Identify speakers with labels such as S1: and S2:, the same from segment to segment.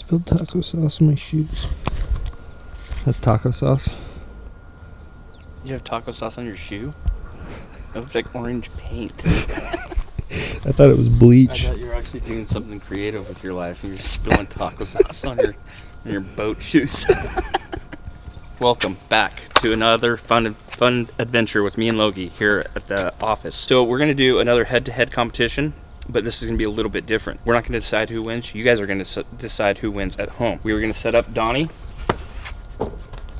S1: spilled taco sauce on my shoes. That's taco sauce.
S2: You have taco sauce on your shoe? That looks like orange paint.
S1: I thought it was bleach.
S2: I thought you were actually doing something creative with your life and you're spilling taco sauce on your boat shoes. Welcome back to another fun adventure with me and Logie here at the office. So we're going to do another head-to-head competition, but this is going to be a little bit different. We're not going to decide who wins. You guys are going to decide who wins at home. We were going to set up Donnie,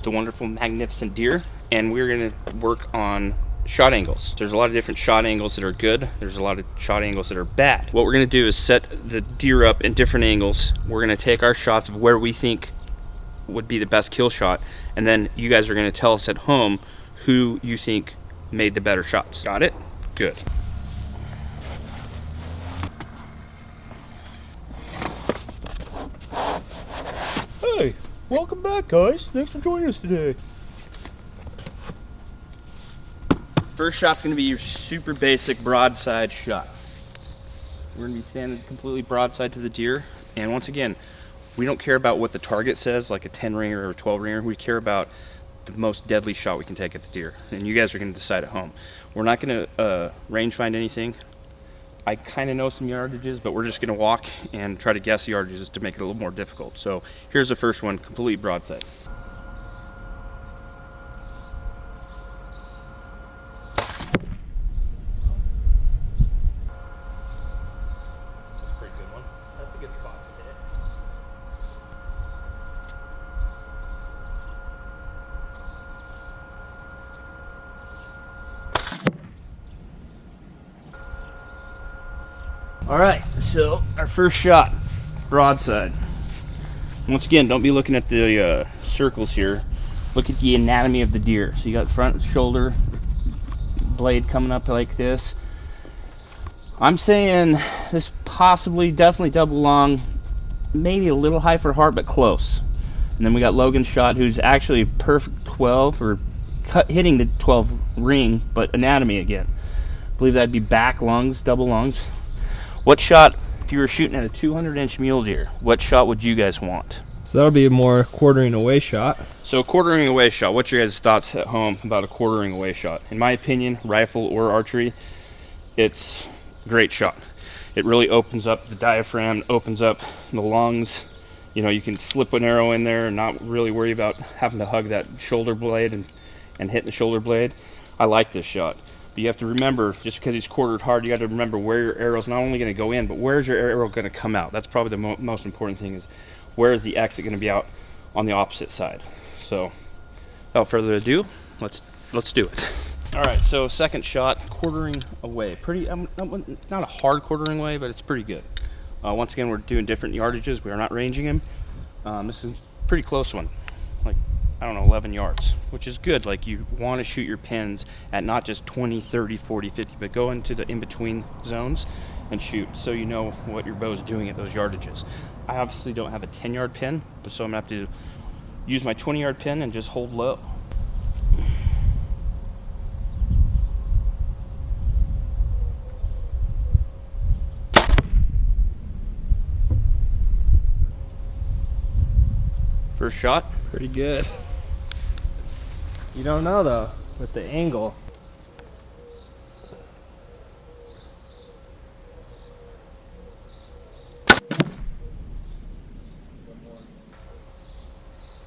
S2: the wonderful, magnificent deer, and we're going to work on shot angles. There's a lot of different shot angles that are good. There's a lot of shot angles that are bad. What we're going to do is set the deer up in different angles. We're going to take our shots of where we think would be the best kill shot, and then you guys are going to tell us at home who you think made the better shots. Got it? Good.
S3: Hey, welcome back, guys. Thanks for joining us today.
S2: First shot's going to be your super basic broadside shot. We're going to be standing completely broadside to the deer, and once again, we don't care about what the target says, like a 10 ringer or a 12 ringer. We care about the most deadly shot we can take at the deer, and you guys are going to decide at home. We're not going to range find anything. I kind of know some yardages, but we're just going to walk and try to guess the yardages to make it a little more difficult. So here's the first one, completely broadside. All right, so our first shot, broadside. Once again, don't be looking at the circles here. Look at the anatomy of the deer. So you got front shoulder blade coming up like this. I'm saying this possibly, definitely double long, maybe a little high for heart, but close. And then we got Logan's shot, who's actually perfect 12, or hitting the 12 ring, but anatomy again. I believe that'd be back lungs, double lungs. What shot, if you were shooting at a 200-inch mule deer, what shot would you guys want?
S1: So that'll be a more quartering away shot.
S2: So quartering away shot, what's your guys' thoughts at home about a quartering away shot? In my opinion, rifle or archery, it's a great shot. It really opens up the diaphragm, opens up the lungs. You know, you can slip an arrow in there and not really worry about having to hug that shoulder blade and hitting the shoulder blade. I like this shot. You have to remember, just because he's quartered hard, you got to remember where your arrow's not only going to go in, but where's your arrow going to come out. That's probably the most important thing, is where is the exit going to be out on the opposite side. So without further ado, let's do it. All right, so second shot, quartering away. Pretty, not a hard quartering away, but it's pretty good. Once again, we're doing different yardages. We are not ranging him. This is a pretty close one, like, I don't know, 11 yards, which is good. Like, you want to shoot your pins at not just 20, 30, 40, 50, but go into the in-between zones and shoot, so you know what your bow is doing at those yardages. I obviously don't have a 10-yard pin, but so I'm going to have to use my 20-yard pin and just hold low. First shot.
S1: Pretty good. You don't know though, with the angle. I'm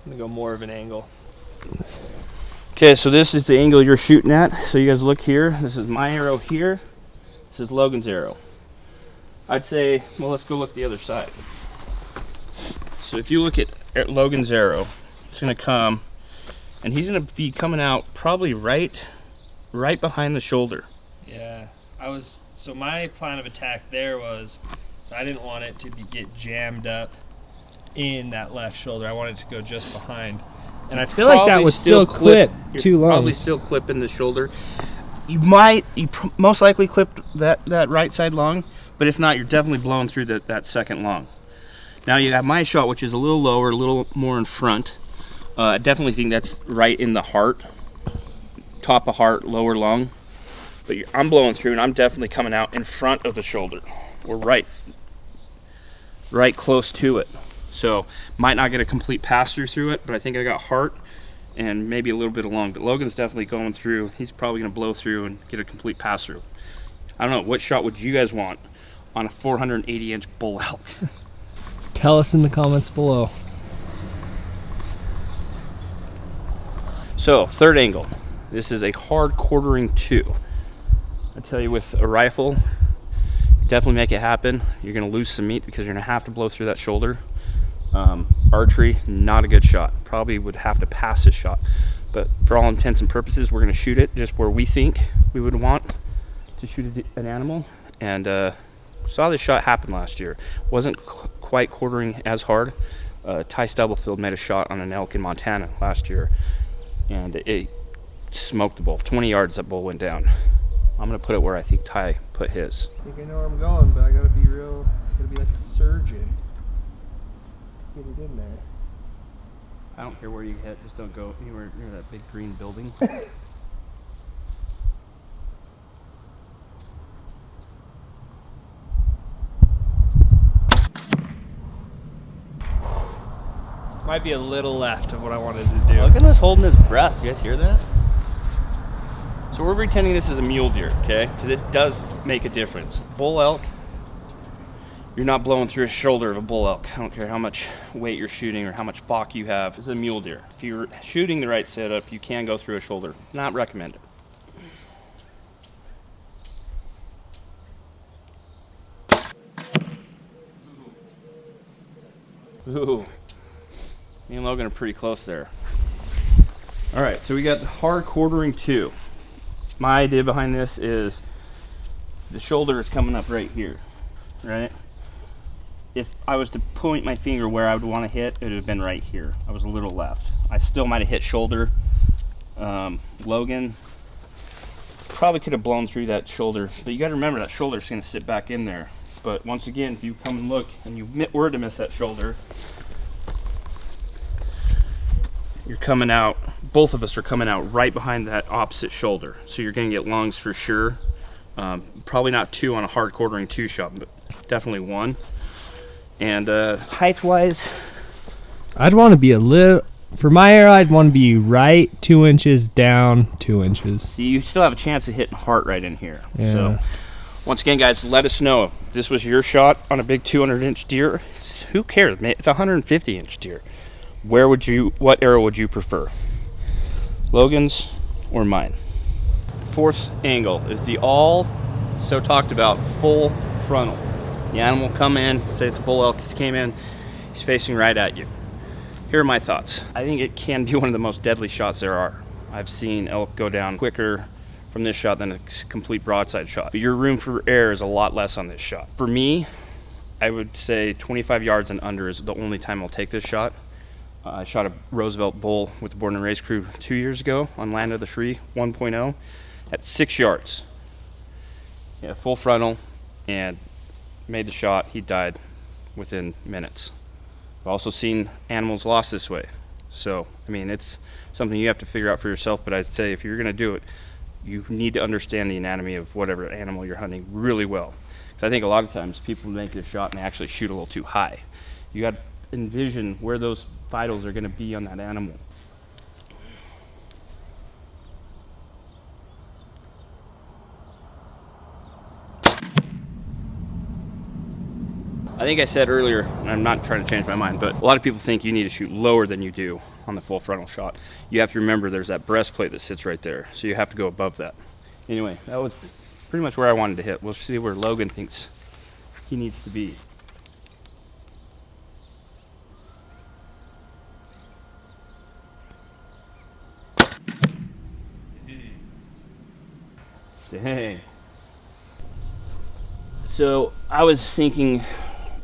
S1: gonna go more of an angle.
S2: Okay, so this is the angle you're shooting at. So you guys look here. This is my arrow here. This is Logan's arrow. I'd say, well, let's go look the other side. So if you look at Logan's arrow, it's gonna come, and he's gonna be coming out probably right behind the shoulder.
S3: Yeah, so my plan of attack there was, so I didn't want it to get jammed up in that left shoulder. I wanted it to go just behind. And I feel
S1: like that would still clip too long.
S2: Probably still clipping the shoulder. You most likely clip that right side long, but if not, you're definitely blowing through that second long. Now you have my shot, which is a little lower, a little more in front. I definitely think that's right in the heart, top of heart, lower lung. But I'm blowing through, and I'm definitely coming out in front of the shoulder. We're right close to it. So might not get a complete pass through it, but I think I got heart and maybe a little bit of lung. But Logan's definitely going through. He's probably gonna blow through and get a complete pass through. I don't know, what shot would you guys want on a 480-inch bull elk?
S1: Tell us in the comments below.
S2: So, third angle. This is a hard quartering 2. I tell you, with a rifle, definitely make it happen. You're gonna lose some meat because you're gonna have to blow through that shoulder. Archery, not a good shot. Probably would have to pass this shot. But for all intents and purposes, we're gonna shoot it just where we think we would want to shoot an animal. And saw this shot happen last year. Wasn't quite quartering as hard. Ty Stubblefield made a shot on an elk in Montana last year, and it smoked the bull. 20 yards that bull went down. I'm gonna put it where I think Ty put his.
S1: I think I know where I'm going, but I gotta be real, gotta be like a surgeon. Get it in there.
S2: I don't care where you hit, just don't go anywhere near that big green building.
S3: Might be a little left of what I wanted to do.
S2: Look at us holding his breath. You guys hear that? So we're pretending this is a mule deer, okay? Because it does make a difference. Bull elk, you're not blowing through a shoulder of a bull elk. I don't care how much weight you're shooting or how much balk you have. It's a mule deer. If you're shooting the right setup, you can go through a shoulder. Not recommended. Ooh. Me and Logan are pretty close there. All right, so we got hard quartering 2. My idea behind this is the shoulder is coming up right here, right? If I was to point my finger where I would want to hit, it would have been right here. I was a little left. I still might have hit shoulder. Logan probably could have blown through that shoulder, but you got to remember that shoulder is going to sit back in there. But once again, if you come and look and you were to miss that shoulder, you're coming out, both of us are coming out right behind that opposite shoulder. So you're going to get lungs for sure. Probably not 2 on a hard quartering 2 shot, but definitely 1. And height-wise,
S1: I'd want to be a little, for my arrow, I'd want to be right 2 inches down 2 inches.
S2: see, you still have a chance of hitting heart right in here.
S1: Yeah.
S2: So once again, guys, let us know if this was your shot on a big 200-inch deer. Who cares, man? It's a 150-inch deer. What arrow would you prefer? Logan's or mine? Fourth angle is the so talked about full frontal. The animal come in, say it's a bull elk, he came in, he's facing right at you. Here are my thoughts. I think it can be one of the most deadly shots there are. I've seen elk go down quicker from this shot than a complete broadside shot. But your room for error is a lot less on this shot. For me, I would say 25 yards and under is the only time I'll take this shot. I shot a Roosevelt bull with the Born and Raised crew 2 years ago on Land of the Free 1.0 at 6 yards. Yeah, full frontal, and made the shot. He died within minutes. I've also seen animals lost this way. So, I mean, it's something you have to figure out for yourself, but I'd say if you're gonna do it, you need to understand the anatomy of whatever animal you're hunting really well. Because I think a lot of times people make this shot and they actually shoot a little too high. You got to envision where those vitals are going to be on that animal. I think I said earlier, and I'm not trying to change my mind, but a lot of people think you need to shoot lower than you do on the full frontal shot. You have to remember there's that breastplate that sits right there, so you have to go above that. Anyway, that was pretty much where I wanted to hit. We'll see where Logan thinks he needs to be. Dang. So I was thinking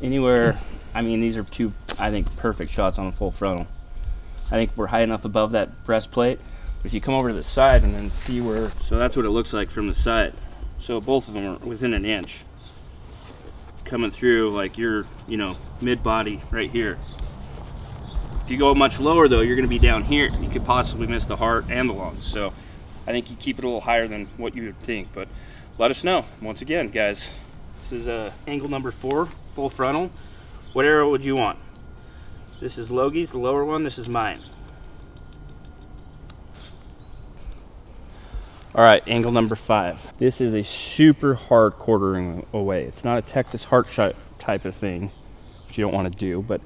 S2: anywhere, I mean, these are two, I think, perfect shots on a full frontal. I think we're high enough above that breastplate. But if you come over to the side and then see where, so that's what it looks like from the side. So both of them are within an inch. Coming through like you're, you know, mid-body right here. If you go much lower though, you're gonna be down here. You could possibly miss the heart and the lungs. So I think you keep it a little higher than what you would think, but let us know. Once again, guys, this is angle number 4, full frontal. What arrow would you want? This is Logie's, the lower one. This is mine. All right, angle number 5. This is a super hard quartering away. It's not a Texas heart shot type of thing, which you don't want to do, but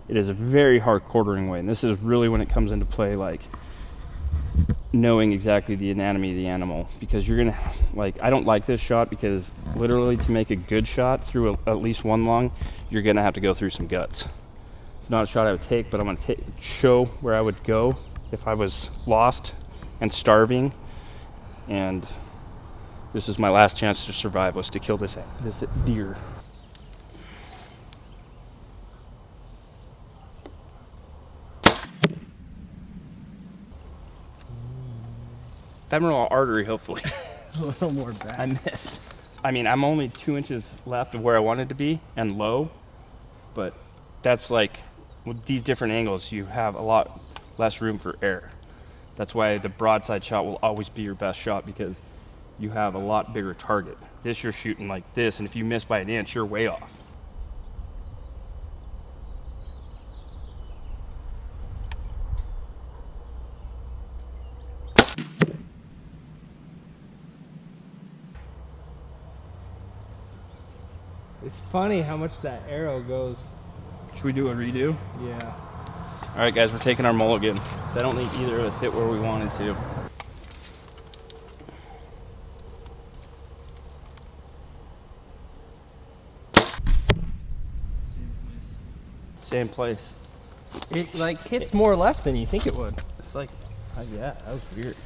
S2: it is a very hard quartering away. And this is really when it comes into play, like knowing exactly the anatomy of the animal, because you're gonna, like, I don't like this shot because literally to make a good shot through at least one lung, you're gonna have to go through some guts. It's not a shot I would take, but I'm gonna show where I would go if I was lost and starving. And this is my last chance to survive, was to kill this deer. Femoral artery, hopefully.
S3: A little more back.
S2: I missed. I mean, I'm only 2 inches left of where I wanted to be and low, but that's like, with these different angles, you have a lot less room for error. That's why the broadside shot will always be your best shot, because you have a lot bigger target. This you're shooting like this, and if you miss by an inch, you're way off.
S1: It's funny how much that arrow goes.
S2: Should we do a redo?
S1: Yeah.
S2: All right, guys, we're taking our mulligan. I don't think either of us hit where we wanted to. Same place.
S1: It like hits more left than you think it would.
S2: It's like, yeah, that was weird.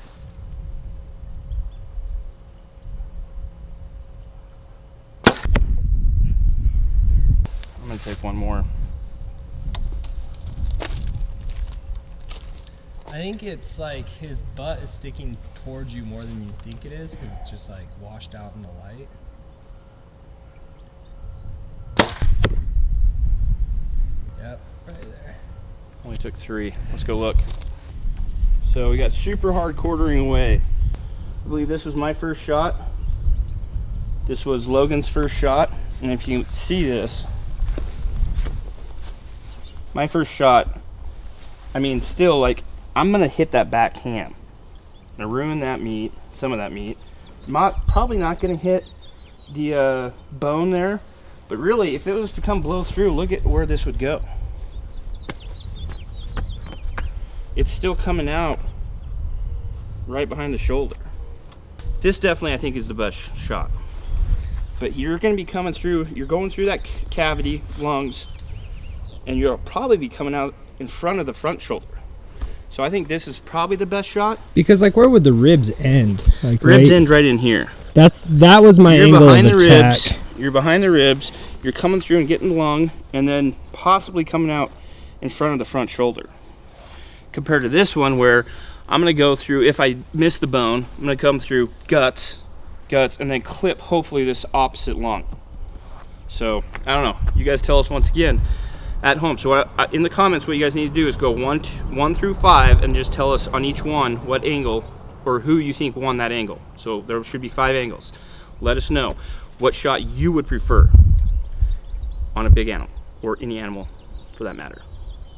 S2: I'm gonna take one more.
S1: I think it's like his butt is sticking towards you more than you think it is, because it's just like washed out in the light. Yep, right there.
S2: Only took 3. Let's go look. So we got super hard quartering away. I believe this was my first shot. This was Logan's first shot. And if you see this, my first shot, I mean, still, like, I'm gonna hit that back ham. I'm gonna ruin that meat, some of that meat. Probably not gonna hit the bone there, but really, if it was to come blow through, look at where this would go. It's still coming out right behind the shoulder. This definitely, I think, is the best shot. But you're gonna be coming through, you're going through that cavity, lungs, and you'll probably be coming out in front of the front shoulder. So I think this is probably the best shot.
S1: Because like, where would the ribs end? Like
S2: Ribs end right in here.
S1: That was my angle
S2: behind
S1: of
S2: the
S1: attack.
S2: ribs. You're behind the ribs. You're coming through and getting the lung, and then possibly coming out in front of the front shoulder. Compared to this one, where I'm gonna go through, if I miss the bone, I'm gonna come through guts, and then clip hopefully this opposite lung. So I don't know. You guys tell us once again at home. So in the comments, what you guys need to do is go 1 through 5 and just tell us on each one what angle or who you think won that angle. So there should be 5 angles. Let us know what shot you would prefer on a big animal, or any animal for that matter.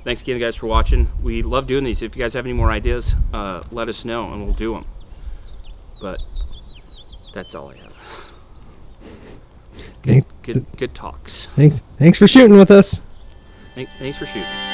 S2: Thanks again, guys, for watching. We love doing these. If you guys have any more ideas, let us know and we'll do them. But that's all I have. Good talks.
S1: Thanks for shooting with us.
S2: Thanks for shooting.